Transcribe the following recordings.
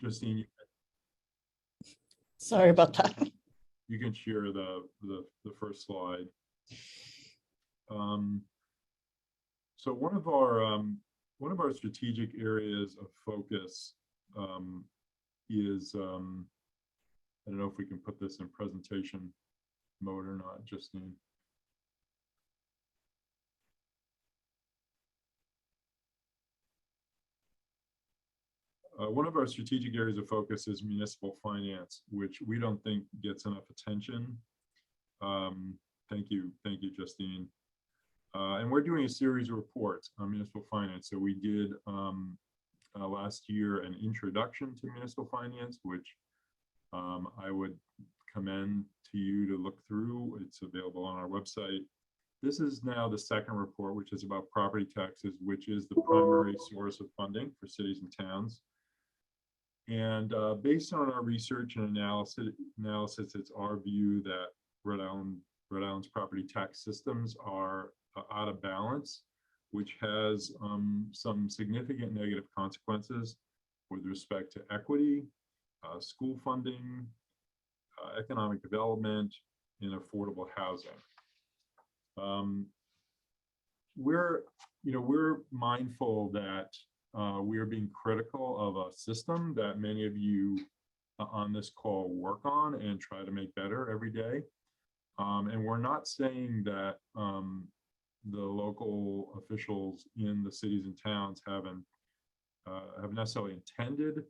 Justine, Sorry about that. you can share the first slide. So one of our strategic areas of focus is I don't know if we can put this in presentation mode or not, Justine. One of our strategic areas of focus is municipal finance, which we don't think gets enough attention. Thank you, Justine. And we're doing a series of reports on municipal finance. So we did last year an introduction to municipal finance, which I would commend to you to look through. It's available on our website. This is now the second report, which is about property taxes, which is the primary source of funding for cities and towns. And based on our research and analysis, it's our view that Rhode Island's property tax systems are out of balance, which has some significant negative consequences with respect to equity, school funding, economic development, and affordable housing. We're mindful that we are being critical of a system that many of you on this call work on and try to make better every day. And we're not saying that the local officials in the cities and towns have necessarily intended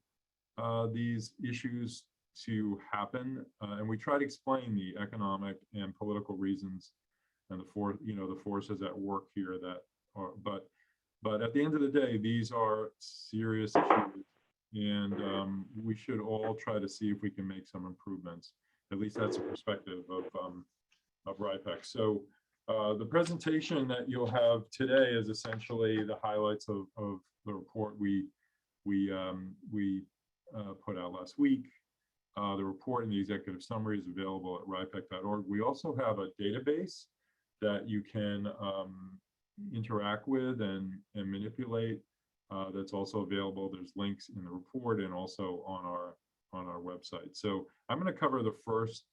these issues to happen. And we try to explain the economic and political reasons and the forces at work here that are, but at the end of the day, these are serious issues, and we should all try to see if we can make some improvements. At least that's the perspective of RIPEC. So the presentation that you'll have today is essentially the highlights of the report we put out last week. The report and the executive summary is available at ripec.org. We also have a database that you can interact with and manipulate. That's also available. There's links in the report and also on our website. So I'm going to cover the first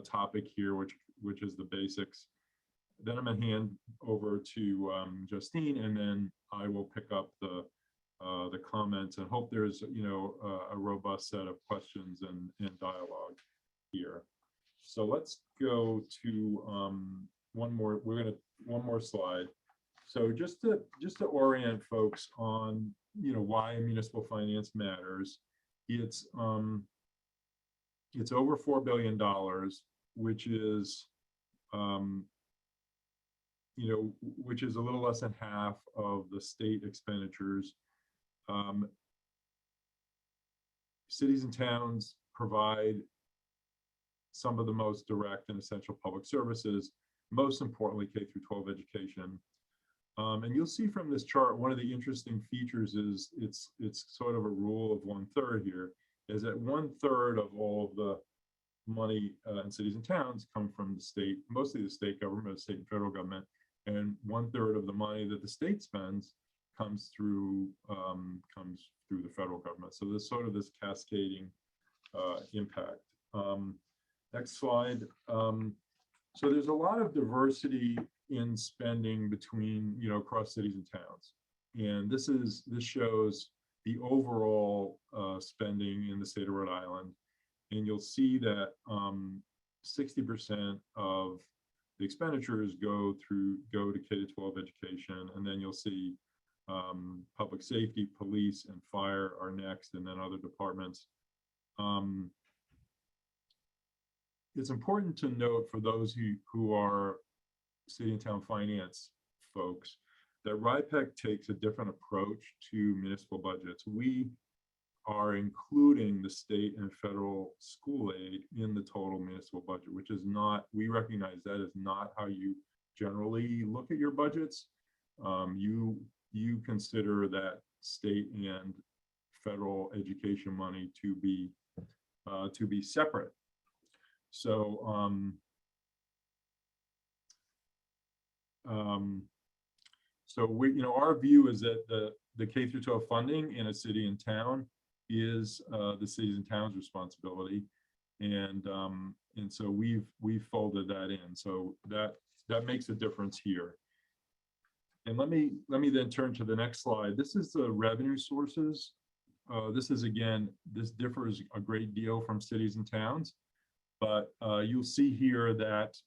topic here, which is the basics. Then I'm going to hand over to Justine, and then I will pick up the comments and hope there's a robust set of questions and dialogue here. So let's go to one more slide. So just to orient folks on why municipal finance matters, it's over $4 billion, which is which is a little less than half of the state expenditures. Cities and towns provide some of the most direct and essential public services, most importantly K-12 education. And you'll see from this chart, one of the interesting features is it's sort of a rule of 1/3 here, is that 1/3 of all of the money in cities and towns come from the state, mostly the state government, state and federal government, and 1/3 of the money that the state spends comes through the federal government. So there's sort of this cascading impact. Next slide. So there's a lot of diversity in spending between across cities and towns, and this shows the overall spending in the state of Rhode Island, and you'll see that 60% of the expenditures go to K-12 education, and then you'll see public safety, police, and fire are next, and then other departments. It's important to note for those who are city and town finance folks that RIPEC takes a different approach to municipal budgets. We are including the state and federal school aid in the total municipal budget, which is not, we recognize that is not how you generally look at your budgets. You consider that state and federal education money to be separate. So so our view is that the K-12 funding in a city and town is the cities and towns' responsibility, and so we've folded that in. So that makes a difference here. And let me then turn to the next slide. This is the revenue sources. This is, again, this differs a great deal from cities and towns, but you'll see here that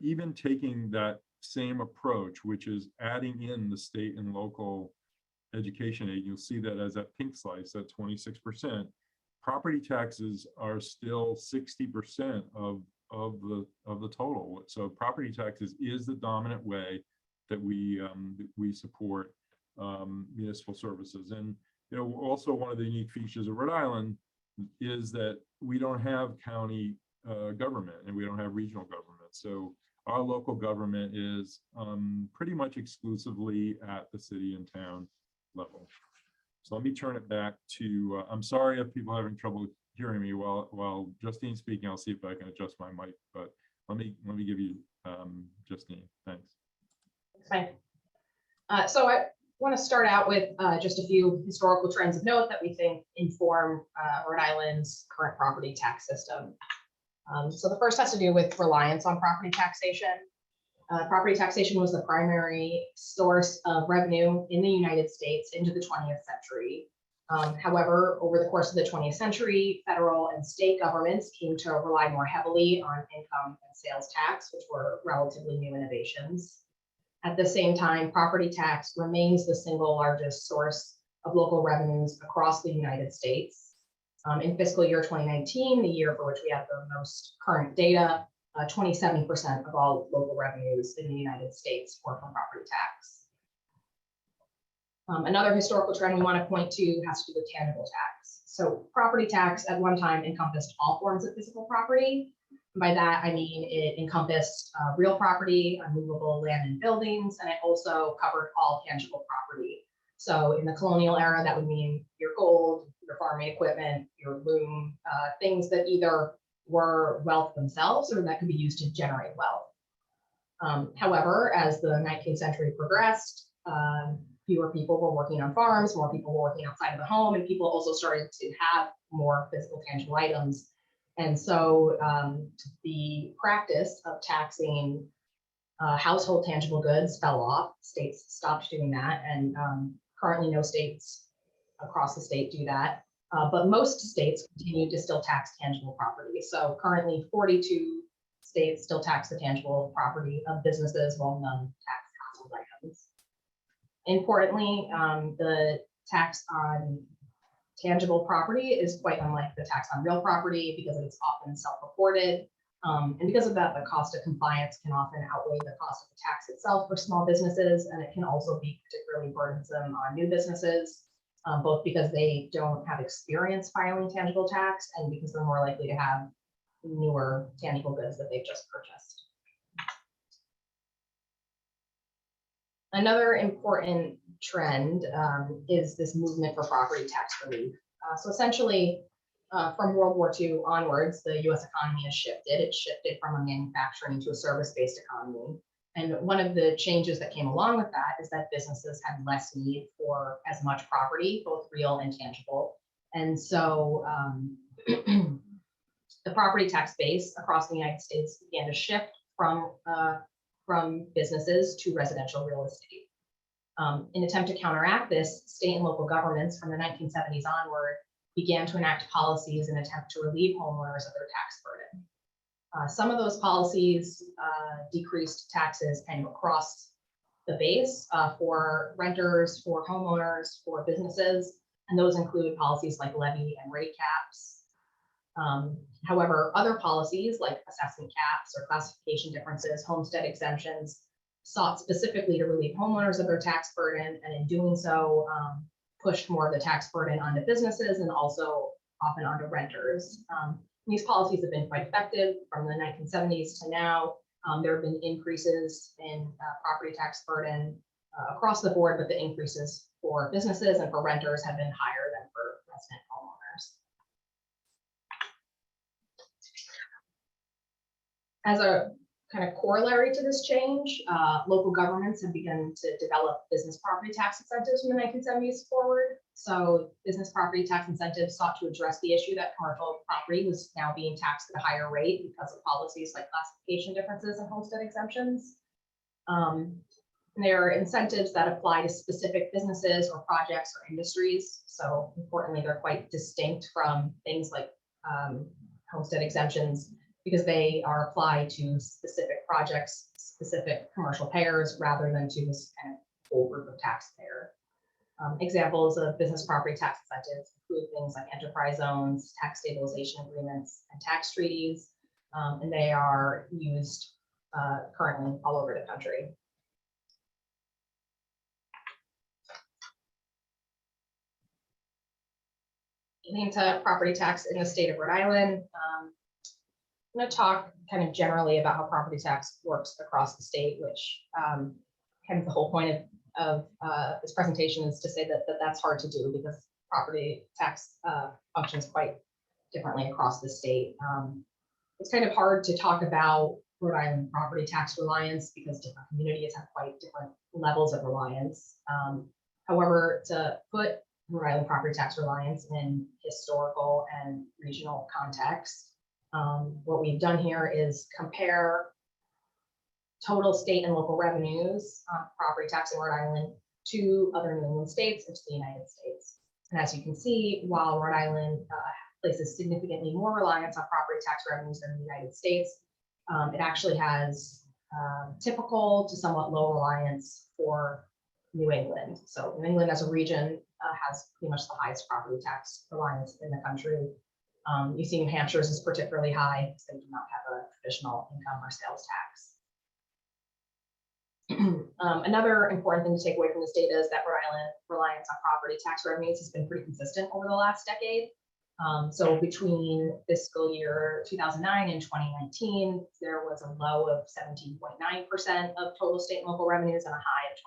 even taking that same approach, which is adding in the state and local education aid, you'll see that as that pink slice at 26%. Property taxes are still 60% of the total. So property taxes is the dominant way that we support municipal services. And also one of the unique features of Rhode Island is that we don't have county government and we don't have regional government. So our local government is pretty much exclusively at the city and town level. So let me turn it back to, I'm sorry if people are having trouble hearing me while Justine's speaking. I'll see if I can adjust my mic, but let me give you Justine. Thanks. Fine. So I want to start out with just a few historical trends of note that we think inform Rhode Island's current property tax system. So the first has to do with reliance on property taxation. Property taxation was the primary source of revenue in the United States into the 20th century. However, over the course of the 20th century, federal and state governments came to rely more heavily on income and sales tax, which were relatively new innovations. At the same time, property tax remains the single largest source of local revenues across the United States. In fiscal year 2019, the year for which we have the most current data, 27% of all local revenues in the United States were from property tax. Another historical trend we want to point to has to do with tangible tax. So property tax at one time encompassed all forms of physical property. By that, I mean it encompassed real property, unmovable land and buildings, and it also covered all tangible property. So in the colonial era, that would mean your gold, your farming equipment, your loom, things that either were wealth themselves or that could be used to generate wealth. However, as the 19th century progressed, fewer people were working on farms, more people were working outside of the home, and people also started to have more physical tangible items. And so the practice of taxing household tangible goods fell off. States stopped doing that, and currently no states across the state do that. But most states continue to still tax tangible property. So currently 42 states still tax the tangible property of businesses, while none tax household items. Importantly, the tax on tangible property is quite unlike the tax on real property because it's often self-reported. And because of that, the cost of compliance can often outweigh the cost of the tax itself for small businesses, and it can also be particularly burdensome on new businesses, both because they don't have experience filing tangible tax and because they're more likely to have newer tangible goods that they've just purchased. Another important trend is this movement for property tax relief. So essentially, from World War II onwards, the US economy has shifted. It shifted from a manufacturing to a service-based economy. And one of the changes that came along with that is that businesses had less need for as much property, both real and tangible. And so the property tax base across the United States began to shift from businesses to residential real estate. In an attempt to counteract this, state and local governments from the 1970s onward began to enact policies in an attempt to relieve homeowners of their tax burden. Some of those policies decreased taxes kind of across the base for renters, for homeowners, for businesses, and those include policies like levy and rate caps. However, other policies like assessment caps or classification differences, homestead exemptions, sought specifically to relieve homeowners of their tax burden, and in doing so, pushed more of the tax burden onto businesses and also often onto renters. These policies have been quite effective from the 1970s to now. There have been increases in property tax burden across the board, but the increases for businesses and for renters have been higher than for resident homeowners. As a kind of corollary to this change, local governments have begun to develop business property tax incentives from the 1970s forward. So business property tax incentives sought to address the issue that commercial property was now being taxed at a higher rate because of policies like classification differences and homestead exemptions. And there are incentives that apply to specific businesses or projects or industries. So importantly, they're quite distinct from things like homestead exemptions, because they are applied to specific projects, specific commercial payers, rather than to this kind of whole group of taxpayer. Examples of business property tax incentives include things like enterprise zones, tax stabilization agreements, and tax treaties, and they are used currently all over the country. Getting into property tax in the state of Rhode Island, I'm going to talk kind of generally about how property tax works across the state, which kind of the whole point of this presentation is to say that that's hard to do because property tax functions quite differently across the state. It's kind of hard to talk about Rhode Island property tax reliance because different communities have quite different levels of reliance. However, to put Rhode Island property tax reliance in historical and regional context, what we've done here is compare total state and local revenues on property tax in Rhode Island to other New England states and to the United States. And as you can see, while Rhode Island places significantly more reliance on property tax revenues than the United States, it actually has typical to somewhat low reliance for New England. So New England as a region has pretty much the highest property tax reliance in the country. You see New Hampshire's is particularly high because they do not have a traditional income or sales tax. Another important thing to take away from this data is that Rhode Island reliance on property tax revenues has been pretty consistent over the last decade. So between fiscal year 2009 and 2019, there was a low of 17.9% of total state and local revenues and a high of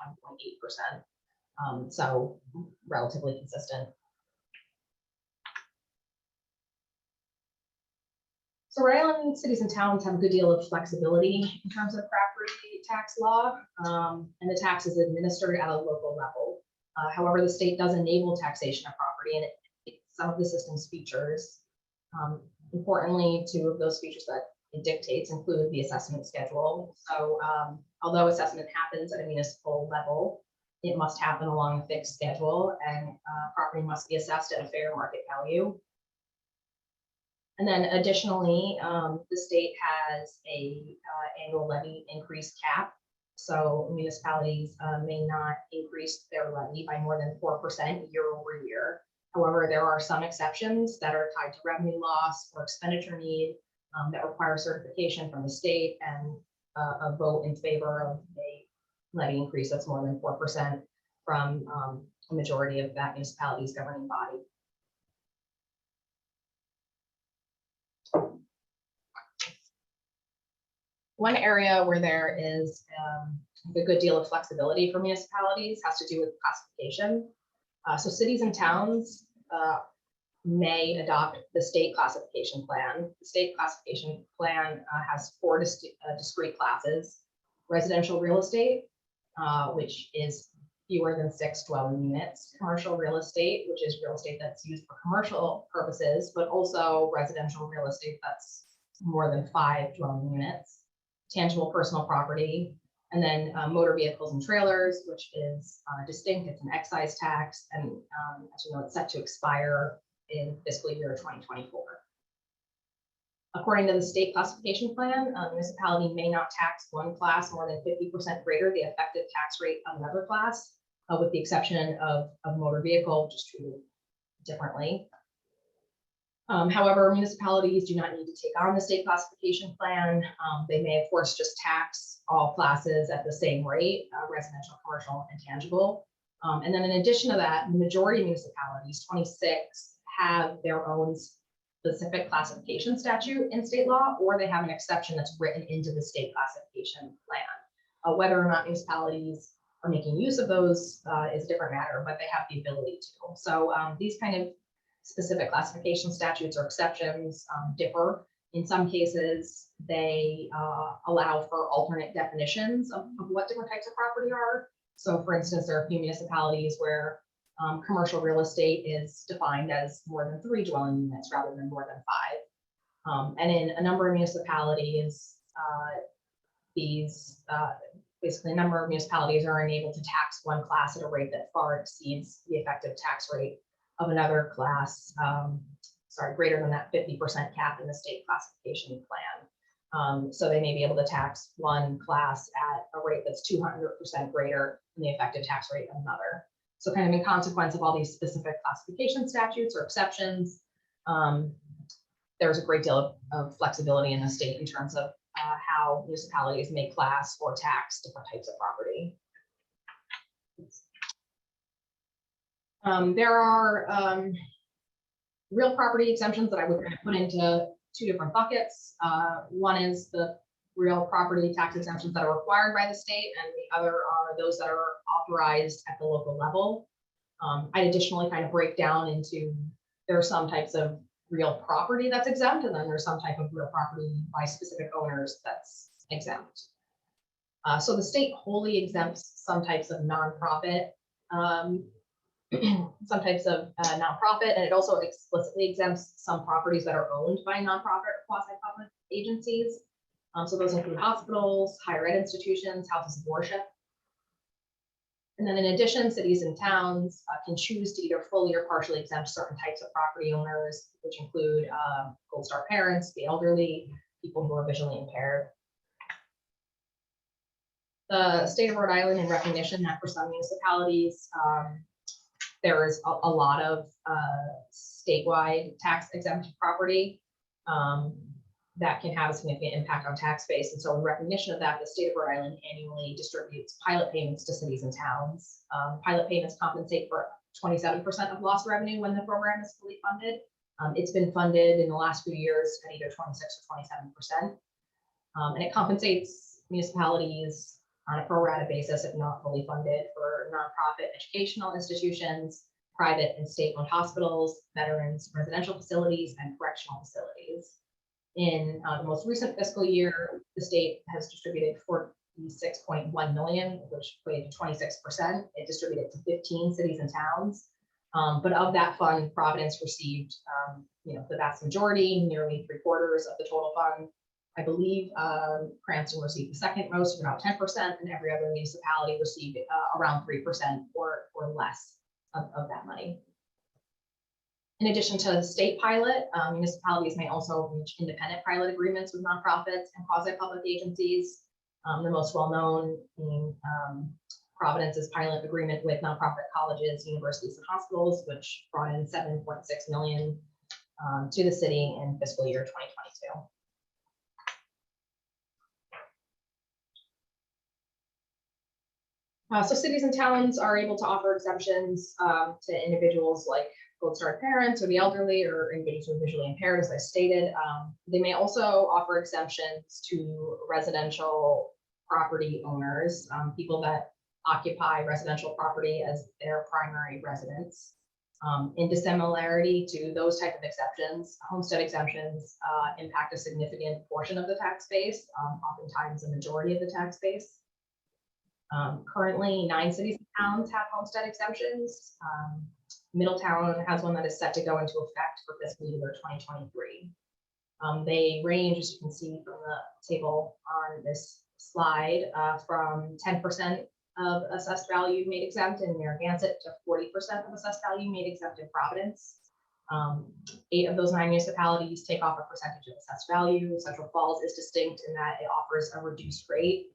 20.8%. So relatively consistent. So Rhode Island cities and towns have a good deal of flexibility in terms of property tax law, and the tax is administered at a local level. However, the state does enable taxation of property, and some of the system's features. Importantly, two of those features that it dictates include the assessment schedule. So although assessment happens at a municipal level, it must happen along a fixed schedule, and property must be assessed at a fair market value. And then additionally, the state has a annual levy increase cap. So municipalities may not increase their levy by more than 4% year over year. However, there are some exceptions that are tied to revenue loss or expenditure need that require certification from the state and a vote in favor of a levy increase that's more than 4% from a majority of that municipality's governing body. One area where there is a good deal of flexibility for municipalities has to do with classification. So cities and towns may adopt the state classification plan. The state classification plan has four discrete classes: residential real estate, which is fewer than 6 dwelling units; commercial real estate, which is real estate that's used for commercial purposes, but also residential real estate that's more than 5 dwelling units; tangible personal property; and then motor vehicles and trailers, which is distinct. It's an excise tax, and as you know, it's set to expire in fiscal year 2024. According to the state classification plan, a municipality may not tax one class more than 50% greater the effective tax rate of another class, with the exception of motor vehicle, which is treated differently. However, municipalities do not need to take on the state classification plan. They may, of course, just tax all classes at the same rate: residential, commercial, and tangible. And then in addition to that, the majority of municipalities, 26, have their own specific classification statute in state law, or they have an exception that's written into the state classification plan. Whether or not municipalities are making use of those is a different matter, but they have the ability to. So these kind of specific classification statutes or exceptions differ In some cases, they allow for alternate definitions of what different types of property are. So for instance, there are a few municipalities where commercial real estate is defined as more than 3 dwelling units rather than more than 5. And in a number of municipalities, basically a number of municipalities are unable to tax one class at a rate that far exceeds the effective tax rate of another class, greater than that 50% cap in the state classification plan. So they may be able to tax one class at a rate that's 200% greater than the effective tax rate of another. So kind of in consequence of all these specific classification statutes or exceptions, there's a great deal of flexibility in the state in terms of how municipalities may class or tax different types of property. There are real property exemptions that I would kind of put into 2 different buckets. One is the real property tax exemptions that are required by the state, and the other are those that are authorized at the local level. I additionally kind of break down into, there are some types of real property that's exempt, and then there's some type of real property by specific owners that's exempt. So the state wholly exempts some types of nonprofit, and it also explicitly exempts some properties that are owned by nonprofit or quasi-public agencies. So those include hospitals, higher ed institutions, houses of worship. And then in addition, cities and towns can choose to either fully or partially exempt certain types of property owners, which include Gold Star parents, the elderly, people who are visually impaired. The state of Rhode Island, in recognition that for some municipalities, there is a lot of statewide tax exempt property that can have a significant impact on tax base. And so in recognition of that, the state of Rhode Island annually distributes pilot payments to cities and towns. Pilot payments compensate for 27% of lost revenue when the program is fully funded. It's been funded in the last few years at either 26 or 27%. And it compensates municipalities on a pro rata basis, if not fully funded, for nonprofit educational institutions, private and state-owned hospitals, veterans, residential facilities, and correctional facilities. In the most recent fiscal year, the state has distributed $46.1 million, which equated to 26%. It distributed to 15 cities and towns. But of that fund, Providence received the vast majority, nearly 3/4 of the total fund. I believe Cranston received the second most, about 10%, and every other municipality received around 3% or less of that money. In addition to the state pilot, municipalities may also reach independent pilot agreements with nonprofits and quasi-public agencies. The most well-known being Providence's pilot agreement with nonprofit colleges, universities, and hospitals, which brought in $7.6 million to the city in fiscal year 2022. So cities and towns are able to offer exemptions to individuals like Gold Star parents or the elderly or individuals who are visually impaired, as I stated. They may also offer exemptions to residential property owners, people that occupy residential property as their primary residence. In dissimilarity to those type of exceptions, homestead exemptions impact a significant portion of the tax base, oftentimes the majority of the tax base. Currently, 9 cities and towns have homestead exemptions. Middletown has one that is set to go into effect for fiscal year 2023. They range, as you can see from the table on this slide, from 10% of assessed value made exempt in Narragansett to 40% of assessed value made exempt in Providence. 8 of those 9 municipalities take off a percentage of assessed value. Central Falls is distinct in that it offers a reduced rate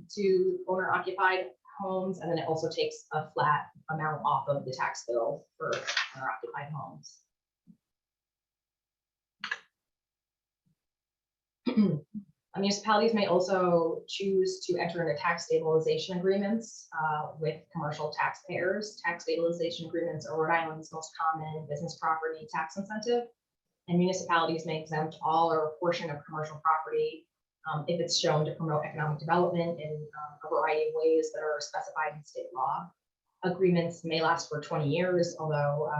to owner-occupied homes, and then it also takes a flat amount off of the tax bill for owner-occupied homes. Municipalities may also choose to enter into tax stabilization agreements with commercial taxpayers. Tax stabilization agreements are Rhode Island's most common business property tax incentive, and municipalities may exempt all or a portion of commercial property if it's shown to promote economic development in a variety of ways that are specified in state law. Agreements may last for 20 years, although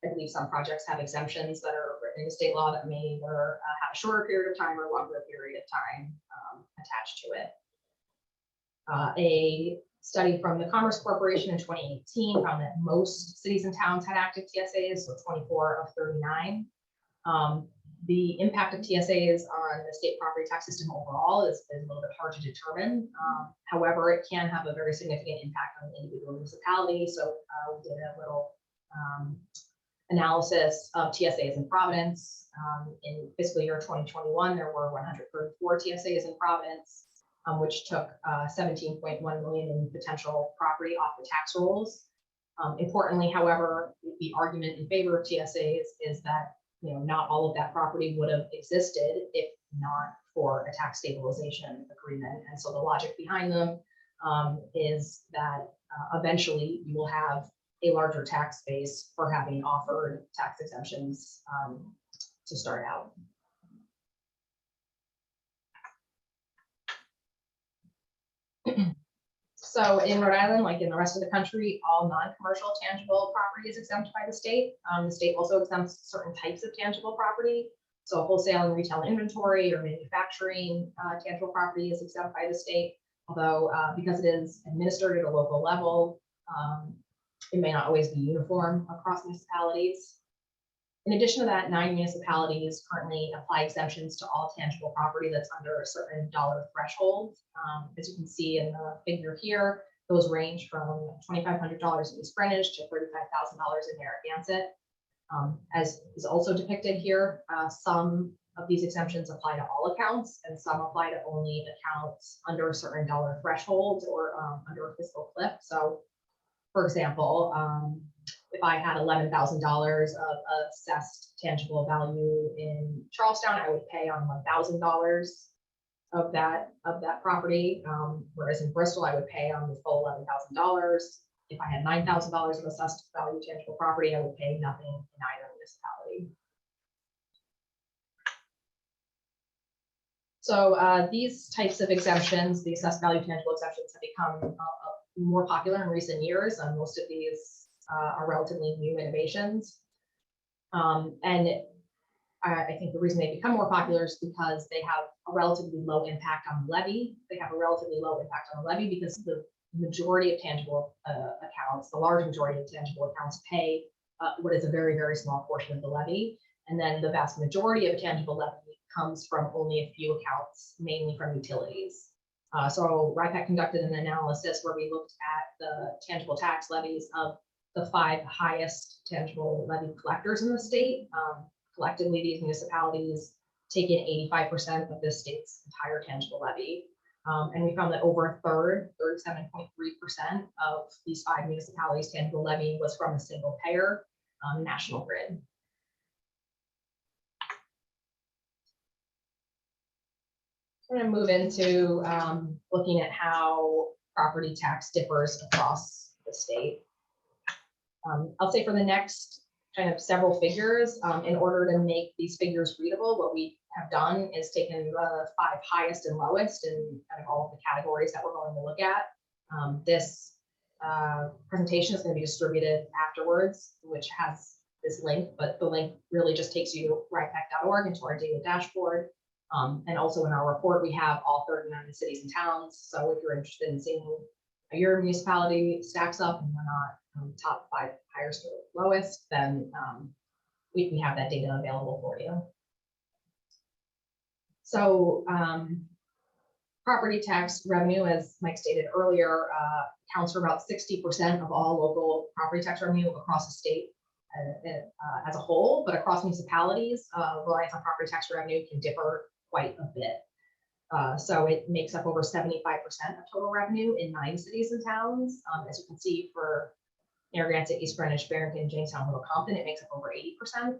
I believe some projects have exemptions that are according to state law, that may either have a shorter period of time or longer period of time attached to it. A study from the Commerce Corporation in 2018 found that most cities and towns had active TSAs, so 24 of 39. The impact of TSAs on the state property tax system overall is a little bit hard to determine. However, it can have a very significant impact on the individual municipality. So we did a little analysis of TSAs in Providence. In fiscal year 2021, there were 134 TSAs in Providence, which took 17.1 million in potential property off the tax rolls. Importantly, however, the argument in favor of TSAs is that not all of that property would have existed if not for a tax stabilization agreement. And so the logic behind them is that eventually you will have a larger tax base for having offered tax exemptions to start out. So in Rhode Island, like in the rest of the country, all non-commercial tangible property is exempt by the state. The state also exempts certain types of tangible property. So wholesale and retail inventory or manufacturing tangible property is exempt by the state. Although because it is administered at a local level, it may not always be uniform across municipalities. In addition to that, 9 municipalities currently apply exemptions to all tangible property that's under a certain dollar threshold. As you can see in the figure here, those range from $2,500 in East Greenwich to $35,000 in Narragansett. As is also depicted here, some of these exemptions apply to all accounts and some apply to only accounts under a certain dollar threshold or under a fiscal cliff. So, for example, if I had $11,000 of assessed tangible value in Charlestown, I would pay on $1,000 of that property, whereas in Bristol, I would pay on the full $11,000. If I had $9,000 of assessed value tangible property, I would pay nothing in either municipality. So these types of exemptions, the assessed value tangible exemptions, have become more popular in recent years. Most of these are relatively new innovations. And I think the reason they become more popular is because they have a relatively low impact on the levy. They have a relatively low impact on the levy because the majority of tangible accounts, the large majority of tangible accounts pay what is a very, very small portion of the levy. And then the vast majority of a tangible levy comes from only a few accounts, mainly from utilities. So RIPEC conducted an analysis where we looked at the tangible tax levies of the 5 highest tangible levy collectors in the state. Collectively, these municipalities take in 85% of the state's entire tangible levy. And we found that over a third, 37.3% of these 5 municipalities' tangible levy was from a single payer, National Grid. I'm going to move into looking at how property tax differs across the state. I'll say for the next kind of several figures, in order to make these figures readable, what we have done is taken the 5 highest and lowest in kind of all of the categories that we're going to look at. This presentation is going to be distributed afterwards, which has this link, but the link really just takes you to ripec.org into our data dashboard. And also in our report, we have all 39 cities and towns. So if you're interested in seeing how your municipality stacks up and you're not top 5 highest or lowest, then we have that data available for you. So property tax revenue, as Mike stated earlier, accounts for about 60% of all local property tax revenue across the state as a whole, but across municipalities, reliance on property tax revenue can differ quite a bit. So it makes up over 75% of total revenue in 9 cities and towns. As you can see, for Narragansett, East Greenwich, Barrington, Jamestown, Little Compton, it makes up over 80%.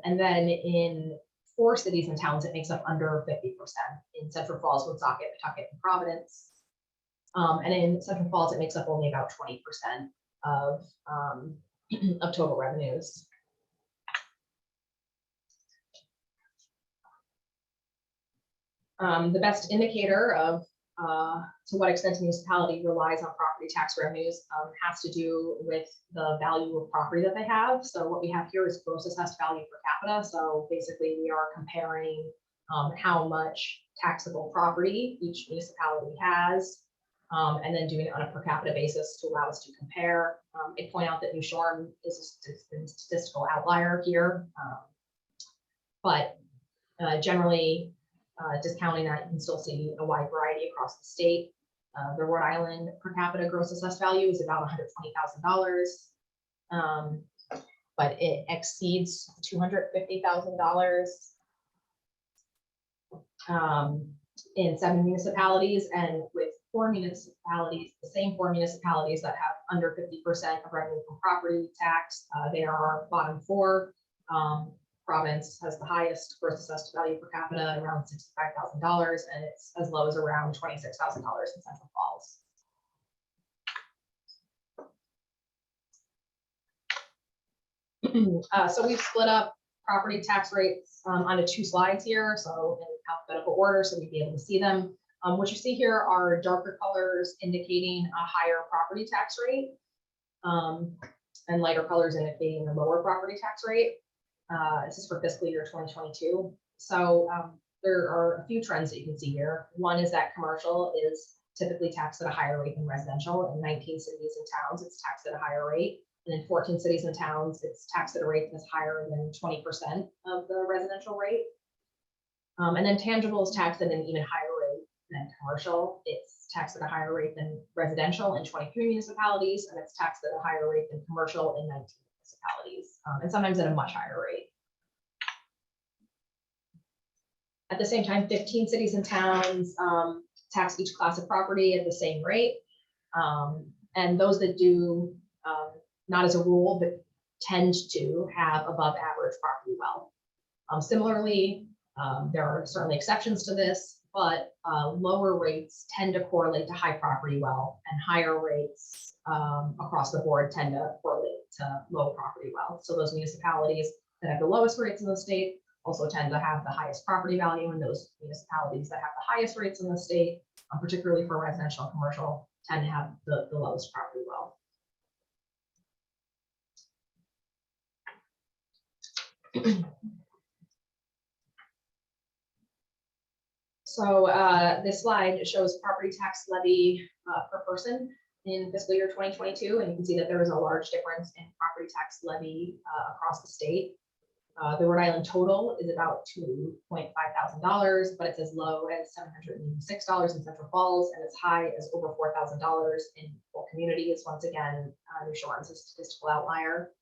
And then in 4 cities and towns, it makes up under 50%. In Central Falls, Woonsocket, Pawtucket, and Providence. And in Central Falls, it makes up only about 20% of total revenues. The best indicator of to what extent a municipality relies on property tax revenues has to do with the value of property that they have. So what we have here is gross assessed value per capita. So basically we are comparing how much taxable property each municipality has, and then doing it on a per capita basis to allow us to compare. I point out that New Shoreham is a statistical outlier here, but generally, discounting that, you can still see a wide variety across the state. The Rhode Island per capita gross assessed value is about $120,000, but it exceeds $250,000 in 7 municipalities, and with 4 municipalities, the same 4 municipalities that have under 50% of revenue from property tax, they are our bottom 4. Province has the highest gross assessed value per capita, around $65,000, and it's as low as around $26,000 in Central Falls. So we've split up property tax rates onto 2 slides here, so in alphabetical order, so we'd be able to see them. What you see here are darker colors indicating a higher property tax rate, and lighter colors indicating a lower property tax rate. This is for fiscal year 2022. So there are a few trends that you can see here. One is that commercial is typically taxed at a higher rate than residential. In 19 cities and towns, it's taxed at a higher rate. And in 14 cities and towns, it's taxed at a rate that's higher than 20% of the residential rate. And then tangible is taxed at an even higher rate than commercial. It's taxed at a higher rate than residential in 23 municipalities, and it's taxed at a higher rate than commercial in 19 municipalities, and sometimes at a much higher rate. At the same time, 15 cities and towns tax each class of property at the same rate. And those that do, not as a rule, but tend to have above average property wealth. Similarly, there are certainly exceptions to this, but lower rates tend to correlate to high property wealth, and higher rates across the board tend to correlate to low property wealth. So those municipalities that have the lowest rates in the state also tend to have the highest property value, and those municipalities that have the highest rates in the state, particularly for residential and commercial, tend to have the lowest property wealth. So this slide shows property tax levy per person in fiscal year 2022, and you can see that there is a large difference in property tax levy across the state. The Rhode Island total is about $2,500, but it's as low as $786 in Central Falls, and as high as over $4,000 in 4 communities. Once again, New Shoreham is a statistical outlier.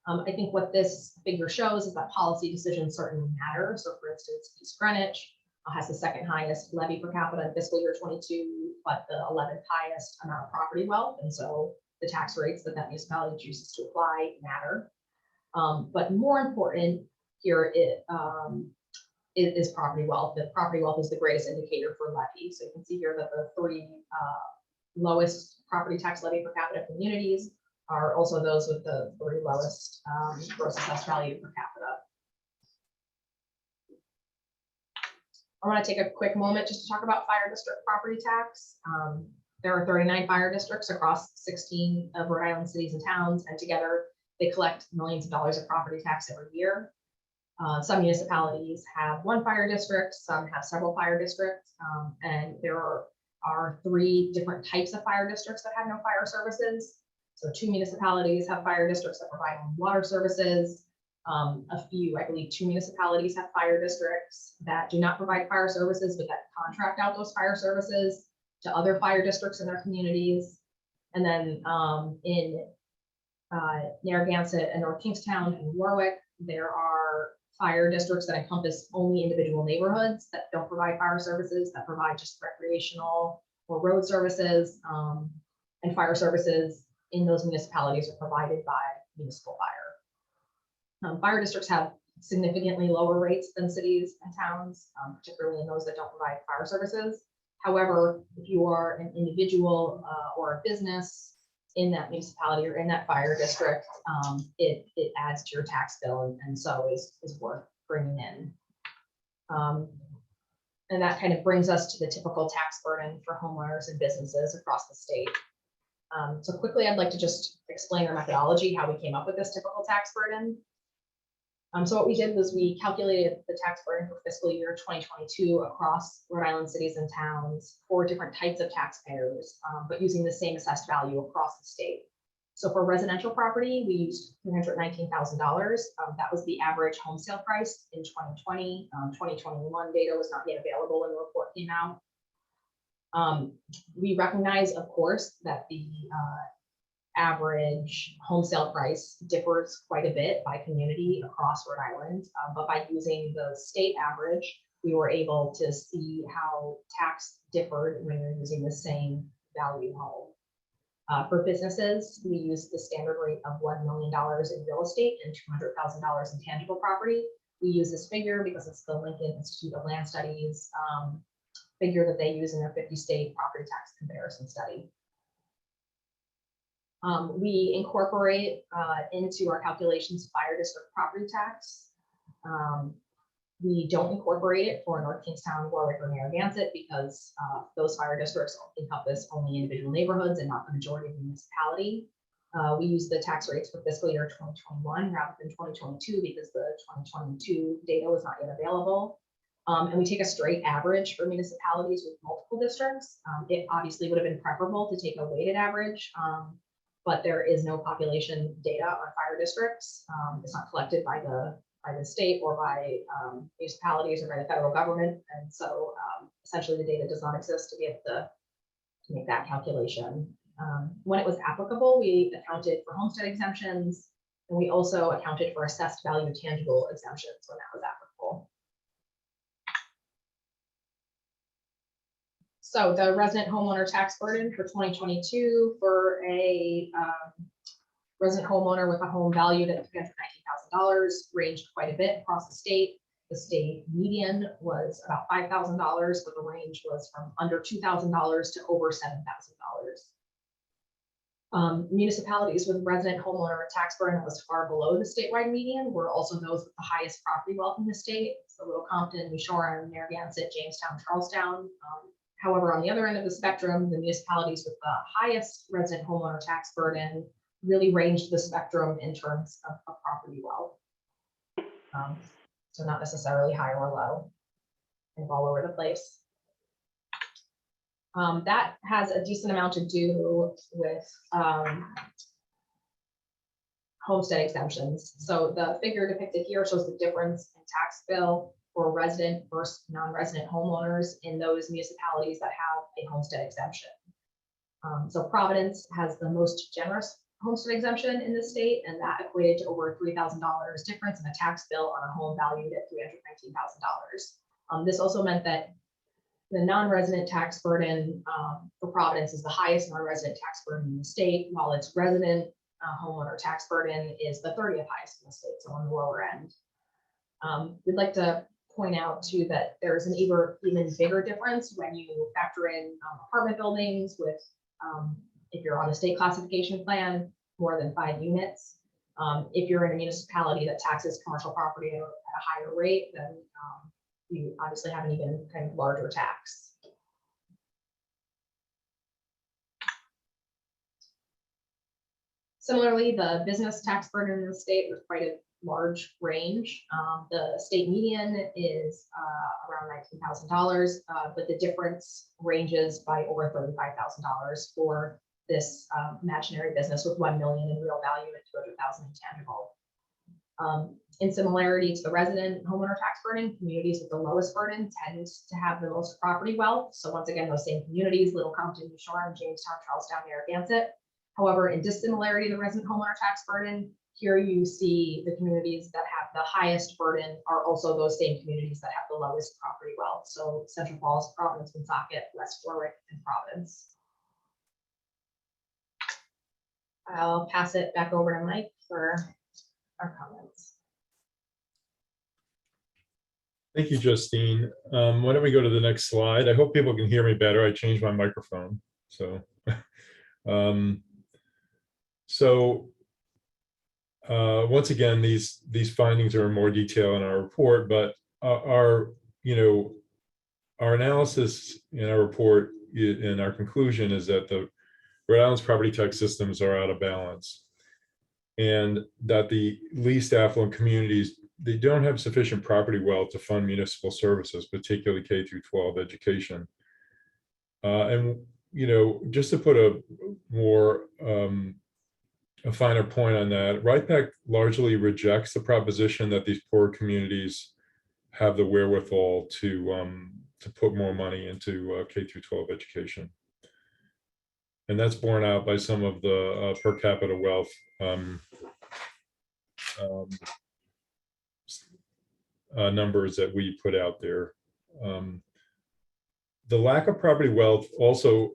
I think what this figure shows is that policy decisions certainly matter. So for instance, East Greenwich has the 2nd highest levy per capita in fiscal year 22, but the 11th highest amount of property wealth. And so the tax rates that municipality chooses to apply matter. But more important here is property wealth. The property wealth is the greatest indicator for levy. So you can see here that the 3 lowest property tax levy per capita communities are also those with the 3 lowest gross assessed value per capita. I want to take a quick moment just to talk about fire district property tax. There are 39 fire districts across 16 of Rhode Island cities and towns, and together they collect millions of dollars of property tax every year. Some municipalities have 1 fire district, some have several fire districts, and there are 3 different types of fire districts that have no fire services. So 2 municipalities have fire districts that provide water services. A few, I believe 2 municipalities have fire districts that do not provide fire services, but that contract out those fire services to other fire districts in their communities. And then in Narragansett and North Kingstown and Warwick, there are fire districts that encompass only individual neighborhoods that don't provide fire services, that provide just recreational or road services, and fire services in those municipalities are provided by municipal fire. Fire districts have significantly lower rates than cities and towns, particularly in those that don't provide fire services. However, if you are an individual or a business in that municipality or in that fire district, it adds to your tax bill, and so is worth bringing in. And that kind of brings us to the typical tax burden for homeowners and businesses across the state. So quickly, I'd like to just explain our methodology, how we came up with this typical tax burden. So what we did was we calculated the tax burden for fiscal year 2022 across Rhode Island cities and towns for different types of taxpayers, but using the same assessed value across the state. So for residential property, we used $319,000. That was the average home sale price in 2020. 2021 data was not yet available when the report came out. We recognize, of course, that the average home sale price differs quite a bit by community across Rhode Island, but by using the state average, we were able to see how tax differed when you're using the same value home. For businesses, we use the standard rate of $1 million in real estate and $200,000 in tangible property. We use this figure because it's the Lincoln Institute of Land Studies figure that they use in their 50-state property tax comparison study. We incorporate into our calculations fire district property tax. We don't incorporate it for North Kingstown, Warwick, or Narragansett because those fire districts encompass only individual neighborhoods and not the majority of the municipality. We use the tax rates for fiscal year 2021 rather than 2022 because the 2022 data was not yet available. And we take a straight average for municipalities with multiple districts. It obviously would have been preferable to take a weighted average, but there is no population data on fire districts. It's not collected by the state or by municipalities or by the federal government. And so essentially the data does not exist to be able to make that calculation. When it was applicable, we accounted for homestead exemptions, and we also accounted for assessed value tangible exemptions when that was applicable. So the resident homeowner tax burden for 2022 for a resident homeowner with a home valued at $319,000 ranged quite a bit across the state. The state median was about $5,000, but the range was from under $2,000 to over $7,000. Municipalities with resident homeowner tax burden that was far below the statewide median were also those with the highest property wealth in the state. So Little Compton, New Shoreham, Narragansett, Jamestown, Charlestown. However, on the other end of the spectrum, the municipalities with the highest resident homeowner tax burden really ranged the spectrum in terms of property wealth. So not necessarily high or low, kind of all over the place. That has a decent amount to do with homestead exemptions. So the figure depicted here shows the difference in tax bill for resident versus non-resident homeowners in those municipalities that have a homestead exemption. So Providence has the most generous homestead exemption in the state, and that equated to over $3,000 difference in the tax bill on a home valued at $319,000. This also meant that the non-resident tax burden for Providence is the highest non-resident tax burden in the state, while its resident homeowner tax burden is the 30th highest in the state, so on the lower end. We'd like to point out too that there's an even bigger difference when you factor in apartment buildings with, if you're on a state classification plan, more than 5 units. If you're in a municipality that taxes commercial property at a higher rate, then you obviously have an even kind of larger tax. Similarly, the business tax burden in the state was quite a large range. The state median is around $19,000, but the difference ranges by over $35,000 for this imaginary business with $1 million in real value and $200,000 in tangible. In similarity to the resident homeowner tax burden, communities with the lowest burden tend to have the most property wealth. So once again, those same communities, Little Compton, New Shoreham, Jamestown, Charlestown, Narragansett. However, in dissimilarity to the resident homeowner tax burden, here you see the communities that have the highest burden are also those same communities that have the lowest property wealth. So Central Falls, Providence, Woonsocket, West Warwick, and Providence. I'll pass it back over to Mike for our comments. Thank you, Justine. Why don't we go to the next slide? I hope people can hear me better. I changed my microphone. So, once again, these findings are in more detail in our report, but our our analysis in our report and our conclusion is that the Rhode Island's property tax systems are out of balance, and that the least affluent communities, they don't have sufficient property wealth to fund municipal services, particularly K through 12 education. And just to put a more a finer point on that, RIPEC largely rejects the proposition that these poor communities have the wherewithal to put more money into K through 12 education. And that's borne out by some of the per capita wealth numbers that we put out there. The lack of property wealth also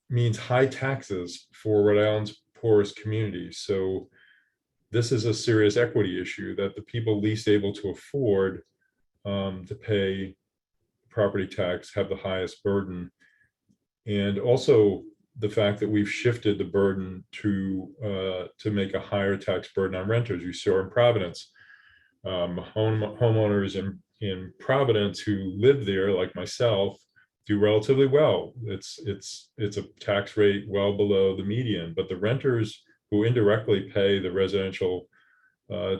means high taxes for Rhode Island's poorest communities. So this is a serious equity issue, that the people least able to afford to pay property tax have the highest burden. And also the fact that we've shifted the burden to make a higher tax burden on renters. You saw in Providence, homeowners in Providence who live there, like myself, do relatively well. It's a tax rate well below the median, but the renters who indirectly pay the residential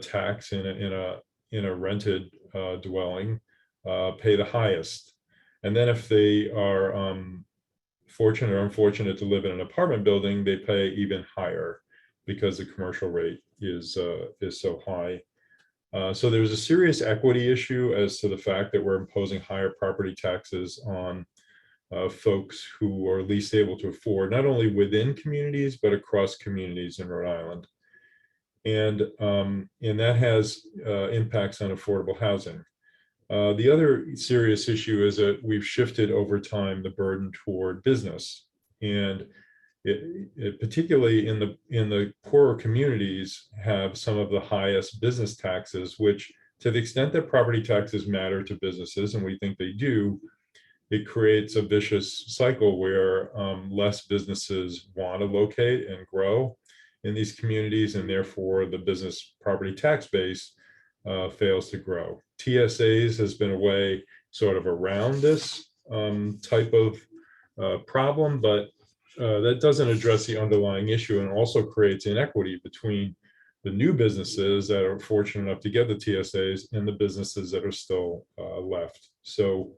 tax in a rented dwelling pay the highest. And then if they are fortunate or unfortunate to live in an apartment building, they pay even higher because the commercial rate is so high. So there's a serious equity issue as to the fact that we're imposing higher property taxes on folks who are least able to afford, not only within communities, but across communities in Rhode Island. And that has impacts on affordable housing. The other serious issue is that we've shifted over time the burden toward business, and it particularly in the poorer communities have some of the highest business taxes, which, to the extent that property taxes matter to businesses, and we think they do, it creates a vicious cycle where less businesses want to locate and grow in these communities, and therefore the business property tax base fails to grow. TSAs has been a way sort of around this type of problem, but that doesn't address the underlying issue, and also creates inequity between the new businesses that are fortunate enough to get the TSAs and the businesses that are still left. So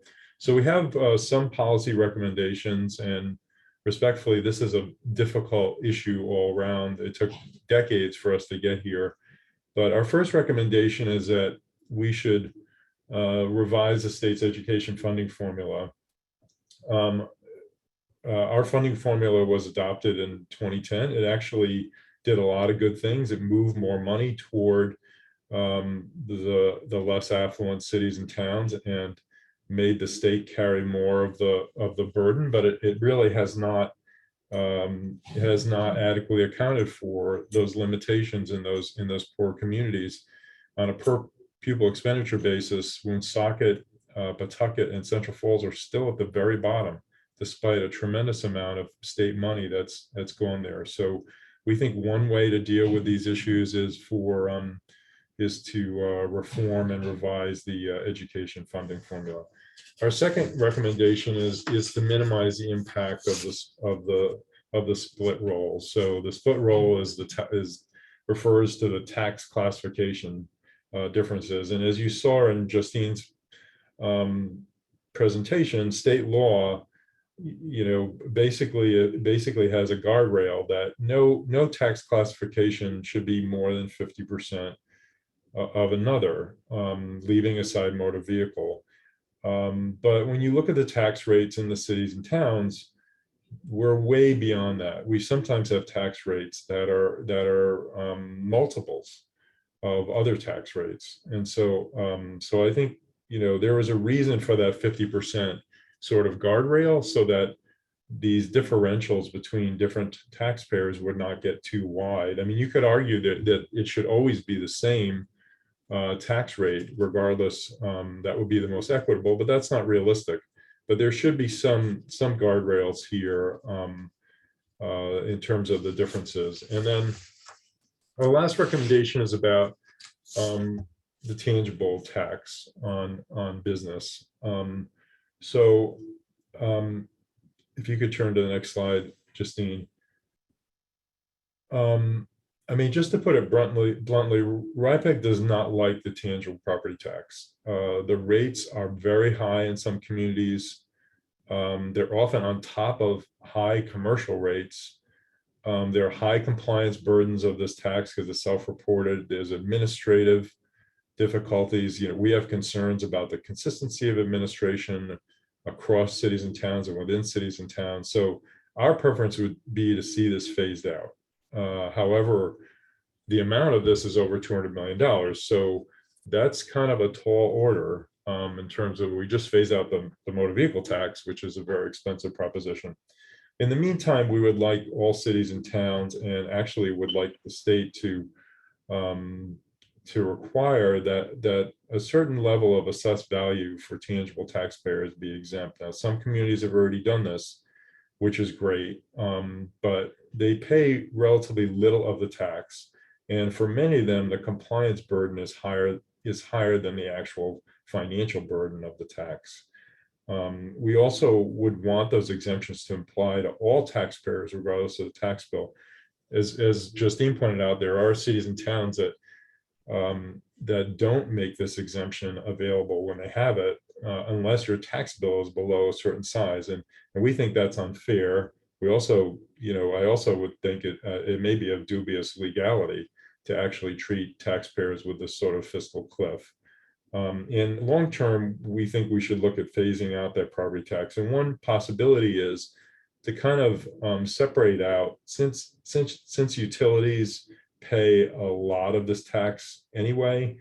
we have some policy recommendations, and respectfully, this is a difficult issue all around. It took decades for us to get here. But our first recommendation is that we should revise the state's education funding formula. Our funding formula was adopted in 2010. It actually did a lot of good things. It moved more money toward the less affluent cities and towns, and made the state carry more of the burden. But it really has not adequately accounted for those limitations in those poor communities. On a per pupil expenditure basis, Woonsocket, Pawtucket, and Central Falls are still at the very bottom, despite a tremendous amount of state money that's gone there. So we think one way to deal with these issues is to reform and revise the education funding formula. Our second recommendation is to minimize the impact of the split roll. So the split roll refers to the tax classification differences. And as you saw in Justine's presentation, state law, basically has a guardrail that no tax classification should be more than 50% of another, leaving aside motor vehicle. But when you look at the tax rates in the cities and towns, we're way beyond that. We sometimes have tax rates that are multiples of other tax rates. And so I think, there was a reason for that 50% sort of guardrail, so that these differentials between different taxpayers would not get too wide. I mean, you could argue that it should always be the same tax rate regardless. That would be the most equitable, but that's not realistic. But there should be some guardrails here in terms of the differences. And then our last recommendation is about the tangible tax on business. So if you could turn to the next slide, Justine. I mean, just to put it bluntly, RIPEC does not like the tangible property tax. The rates are very high in some communities. They're often on top of high commercial rates. There are high compliance burdens of this tax because it's self-reported. There's administrative difficulties. You know, we have concerns about the consistency of administration across cities and towns and within cities and towns. So our preference would be to see this phased out. However, the amount of this is over $200 million. So that's kind of a tall order in terms of, we just phase out the motor vehicle tax, which is a very expensive proposition. In the meantime, we would like all cities and towns, and actually would like the state to require that a certain level of assessed value for tangible taxpayers be exempt. Now, some communities have already done this, which is great, but they pay relatively little of the tax. And for many of them, the compliance burden is higher than the actual financial burden of the tax. We also would want those exemptions to apply to all taxpayers, regardless of the tax bill. As Justine pointed out, there are cities and towns that don't make this exemption available when they have it, unless your tax bill is below a certain size. And we think that's unfair. We also, I also would think it may be of dubious legality to actually treat taxpayers with this sort of fiscal cliff. In long term, we think we should look at phasing out that property tax. And one possibility is to kind of separate out, since utilities pay a lot of this tax anyway,